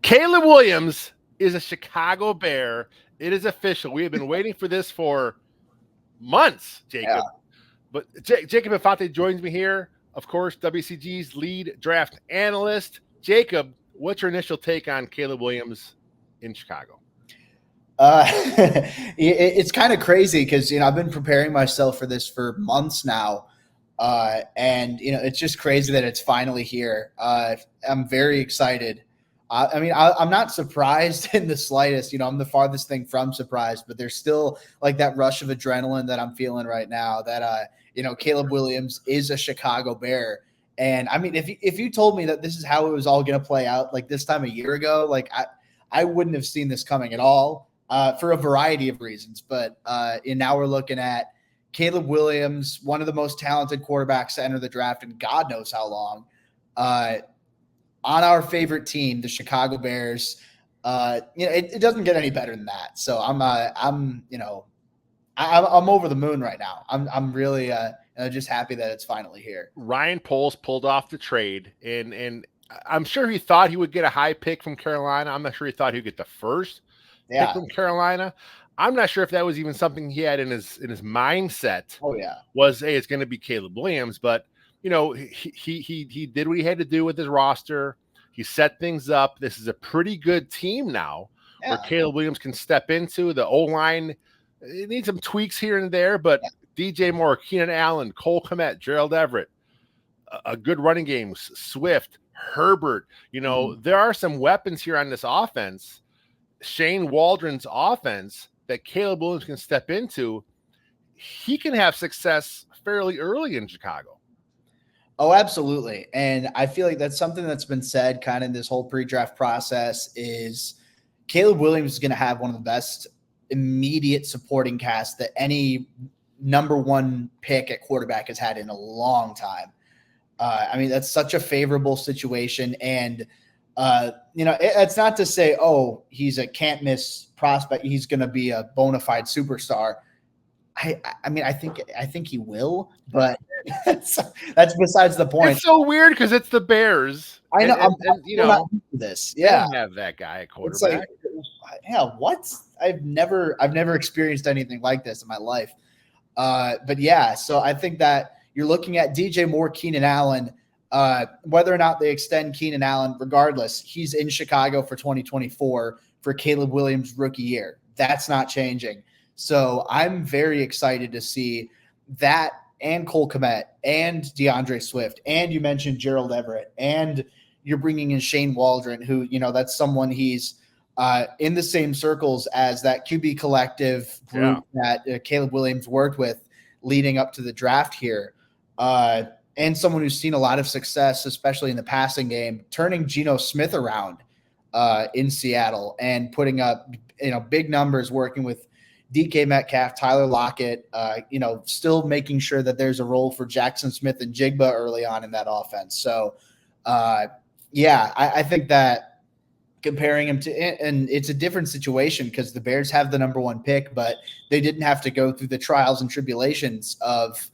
Caleb Williams is a Chicago Bear. It is official. We have been waiting for this for months, Jacob. Yeah. But Jacob Infante joins me here, of course, WCG's lead draft analyst. Jacob, what's your initial take on Caleb Williams in Chicago? It's kind of crazy because, I've been preparing myself for this for months now. And it's just crazy that it's finally here. I'm very excited. I'm not surprised in the slightest. I'm the farthest thing from surprised, but there's still like that rush of adrenaline that I'm feeling right now that, Caleb Williams is a Chicago Bear. And I mean, if you told me that this is how it was all going to play out, like this time a year ago, like I wouldn't have seen this coming at all, for a variety of reasons. But now we're looking at Caleb Williams, one of the most talented quarterbacks to enter the draft in God knows how long, on our favorite team, the Chicago Bears. It doesn't get any better than that. So I'm over the moon right now. I'm really just happy that it's finally here. Ryan Poles pulled off the trade, and I'm sure he thought he would get a high pick from Carolina. I'm not sure he thought he'd get the first pick from Carolina. I'm not sure if that was even something he had in his mindset. Oh yeah, was it's going to be Caleb Williams, but he did what he had to do with his roster. He set things up. This is a pretty good team now, where Caleb Williams can step into. The O-line, it needs some tweaks here and there, but DJ Moore, Keenan Allen, Cole Kmet, Gerald Everett, a good running game, Swift, Herbert. There are some weapons here on this offense. Shane Waldron's offense that Caleb Williams can step into. He can have success fairly early in Chicago. Oh, absolutely. And I feel like that's something that's been said kind of in this whole pre-draft process is Caleb Williams is going to have one of the best immediate supporting cast that any number one pick at quarterback has had in a long time. That's such a favorable situation. And, it's not to say, oh, he's a can't miss prospect. He's going to be a bona fide superstar. I think he will, but that's besides the point. It's so weird because it's the Bears. I know. I'm not this. Yeah, they have that guy at quarterback. It's like, what? I've never experienced anything like this in my life. But yeah, so I think that you're looking at DJ Moore, Keenan Allen. Whether or not they extend Keenan Allen, regardless, he's in Chicago for 2024 for Caleb Williams' rookie year. That's not changing. So I'm very excited to see that and Cole Kmet and DeAndre Swift. And you mentioned Gerald Everett. And you're bringing in Shane Waldron, who, that's someone he's in the same circles as that QB collective group that Caleb Williams worked with leading up to the draft here. And someone who's seen a lot of success, especially in the passing game, turning Geno Smith around in Seattle and putting up, big numbers working with DK Metcalf, Tyler Lockett, still making sure that there's a role for Jackson Smith and Jigba early on in that offense. So, I think that comparing him to, and it's a different situation because the Bears have the number one pick, but they didn't have to go through the trials and tribulations of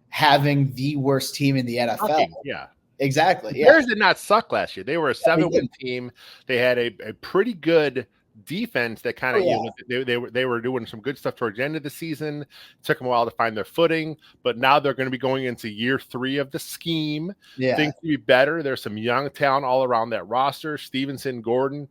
having the worst team in the NFL. Yeah, exactly. The Bears did not suck last year. They were a 7-win team. They had a pretty good defense that kind of they were doing some good stuff towards the end of the season. It took them a while to find their footing, but now they're going to be going into year 3 of the scheme. Things to be better. There's some young talent all around that roster. Stevenson, Gordon,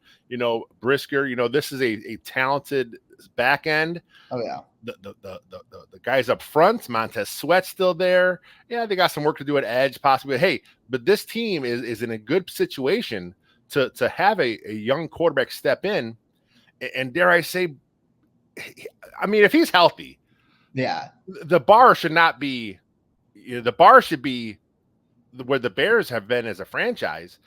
Brisker. This is a talented back end. Oh yeah. The guys up front, Montez Sweat's still there. Yeah, they got some work to do at edge, possibly. Hey, but this team is in a good situation to have a young quarterback step in. And dare I say, if he's healthy, the bar should not be. The bar should be where the Bears have been as a franchise.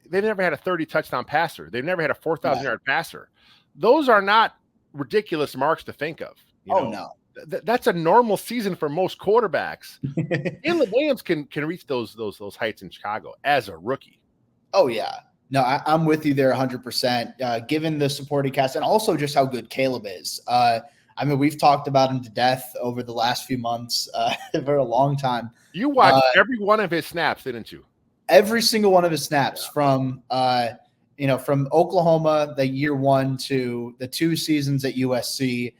They've never had a 30 touchdown passer. They've never had a 4,000 yard passer. Those are not ridiculous marks to think of. No. That's a normal season for most quarterbacks. Caleb Williams can reach those heights in Chicago as a rookie. Oh yeah. No, I'm with you there 100%, given the supporting cast and also just how good Caleb is. We've talked about him to death over the last few months for a long time. You watched every one of his snaps, didn't you? Every single one of his snaps from from Oklahoma, the year 1 to the 2 seasons at USC,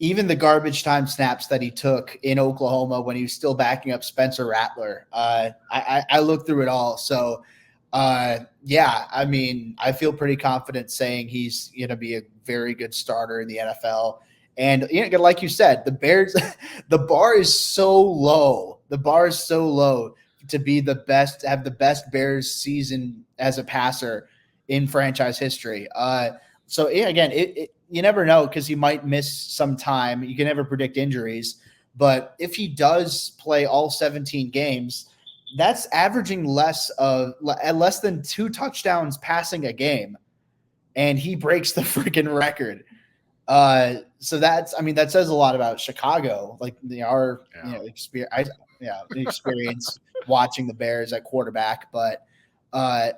even the garbage time snaps that he took in Oklahoma when he was still backing up Spencer Rattler. I looked through it all. So, I mean, I feel pretty confident saying he's going to be a very good starter in the NFL. And like you said, the Bears, the bar is so low. The bar is so low to be the best, to have the best Bears season as a passer in franchise history. So again, you never know because he might miss some time. You can never predict injuries, but if he does play all 17 games, that's averaging less than 2 touchdowns passing a game, and he breaks the freaking record. So that says a lot about Chicago, like our experience watching the Bears at quarterback, but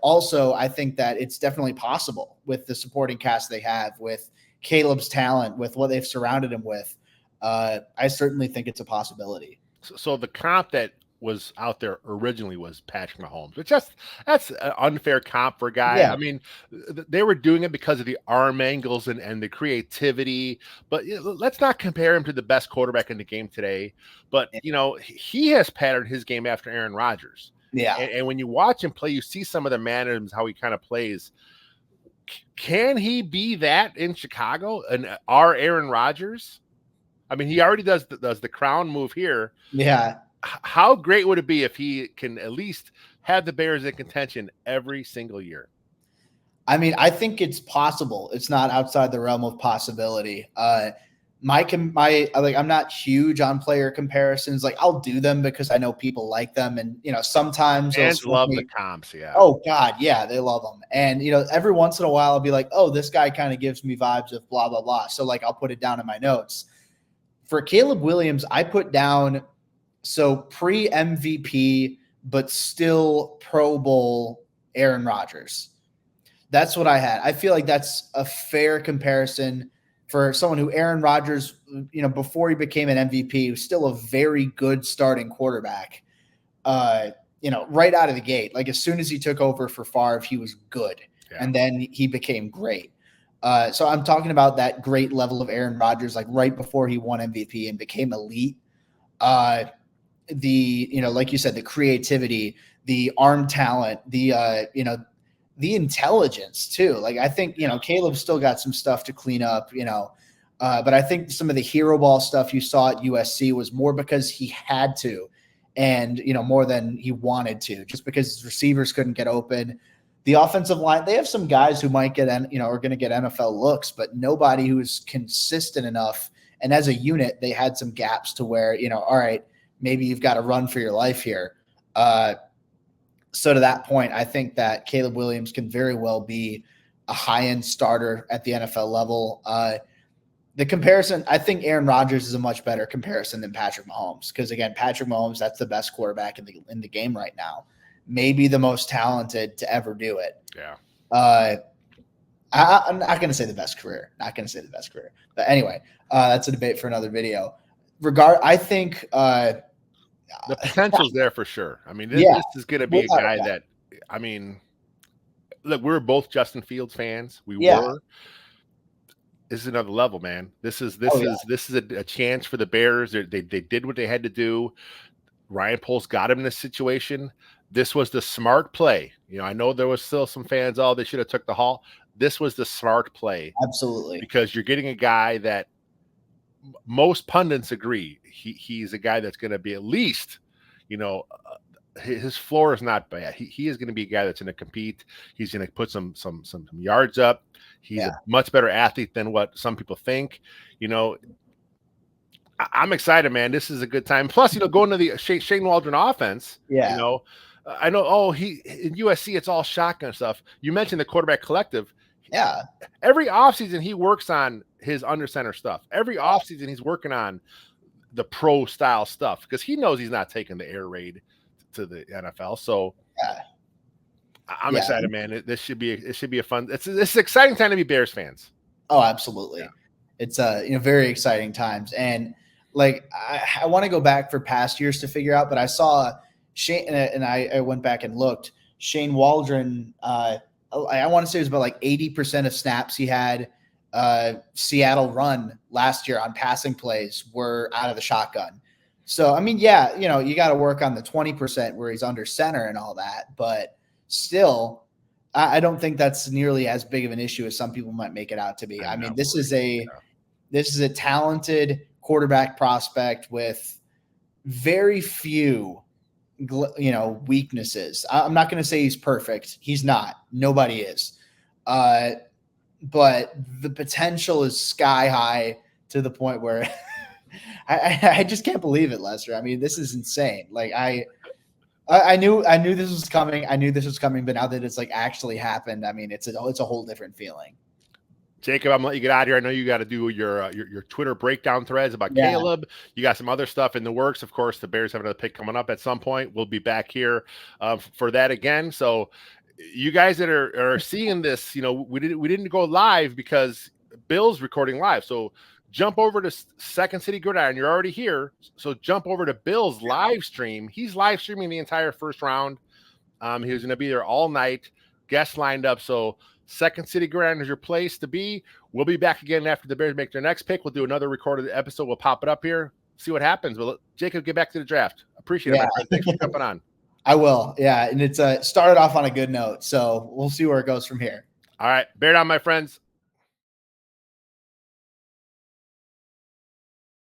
also I think that it's definitely possible with the supporting cast they have, with Caleb's talent, with what they've surrounded him with. I certainly think it's a possibility. So the comp that was out there originally was Patrick Mahomes, which that's an unfair comp for a guy. Yeah. I mean, they were doing it because of the arm angles and the creativity, but let's not compare him to the best quarterback in the game today. But he has patterned his game after Aaron Rodgers. Yeah. And when you watch him play, you see some of the mannerisms, how he kind of plays. Can he be that in Chicago? And our Aaron Rodgers? I mean, he already does the crown move here. Yeah. How great would it be if he can at least have the Bears in contention every single year? I mean, I think it's possible. It's not outside the realm of possibility. I'm not huge on player comparisons. Like, I'll do them because I know people like them, and sometimes fans love the comps. Yeah. Oh God, yeah, they love them. And every once in a while, I'll be like, oh, this guy kind of gives me vibes of blah blah blah. So like, I'll put it down in my notes. For Caleb Williams, I put down pre-MVP, but still Pro Bowl Aaron Rodgers. That's what I had. I feel like that's a fair comparison for someone who Aaron Rodgers, before he became an MVP, was still a very good starting quarterback. Right out of the gate. Like, as soon as he took over for Favre, he was good. Yeah. And then he became great. So I'm talking about that great level of Aaron Rodgers, like right before he won MVP and became elite. Like you said, the creativity, the arm talent, the intelligence too. Like, I think, Caleb's still got some stuff to clean up, but I think some of the hero ball stuff you saw at USC was more because he had to, and, more than he wanted to, just because his receivers couldn't get open. The offensive line, they have some guys who might get, are going to get NFL looks, but nobody who's consistent enough. And as a unit, they had some gaps to where, all right, maybe you've got to run for your life here. So to that point, I think that Caleb Williams can very well be a high-end starter at the NFL level. The comparison, I think Aaron Rodgers is a much better comparison than Patrick Mahomes, because again, Patrick Mahomes, that's the best quarterback in the game right now. Maybe the most talented to ever do it. Yeah. I'm not going to say the best career. But anyway, that's a debate for another video. I think the potential's there for sure. I mean, this is going to be a guy that, I mean, look, we're both Justin Fields fans. We were. This is another level, man. This is a chance for the Bears. They did what they had to do. Ryan Poles got him in this situation. This was the smart play. I know there was still some fans, they should have took the haul. This was the smart play. Absolutely. Because you're getting a guy that most pundits agree he's a guy that's going to be at least, his floor is not bad. He is going to be a guy that's going to compete. He's going to put some yards up. He's a much better athlete than what some people think. I'm excited, man. This is a good time. Plus, going to the Shane Waldron offense. Yeah. I know. He in USC, it's all shotgun stuff. You mentioned the quarterback collective. Yeah. Every offseason, he works on his under center stuff. Every offseason, he's working on the pro style stuff because he knows he's not taking the air raid to the NFL. So I'm excited, man. It should be a fun. It's an exciting time to be Bears fans. Oh, absolutely. Yeah. It's very exciting times. And like, I want to go back for past years to figure out, but I saw Shane, and I went back and looked. Shane Waldron I want to say it was about like 80% of snaps he had Seattle run last year on passing plays were out of the shotgun. So, I mean, yeah, you got to work on the 20% where he's under center and all that, but still, I don't think that's nearly as big of an issue as some people might make it out to be. I mean, this is a talented quarterback prospect with very few, weaknesses. I'm not going to say he's perfect. He's not. Nobody is. But the potential is sky high to the point where I just can't believe it, Lester. I mean, this is insane. Like I knew this was coming. I knew this was coming, but now that it's like actually happened, I mean, it's a whole different feeling. Jacob, I'm gonna let you get out of here. I know you got to do your Twitter breakdown threads about Caleb. You got some other stuff in the works. Of course, the Bears have another pick coming up at some point. We'll be back here for that again. So you guys that are seeing this, we didn't go live because Bill's recording live. So jump over to Second City Gridiron. You're already here. So jump over to Bill's live stream. He's live streaming the entire first round. He was going to be there all night. Guests lined up. So Second City Gridiron is your place to be. We'll be back again after the Bears make their next pick. We'll do another recorded episode. We'll pop it up here, see what happens. Well, Jacob, get back to the draft. Appreciate it, my friend. Thanks for jumping on. I will. Yeah. And it's started off on a good note. So we'll see where it goes from here. All right. Bear down, my friends.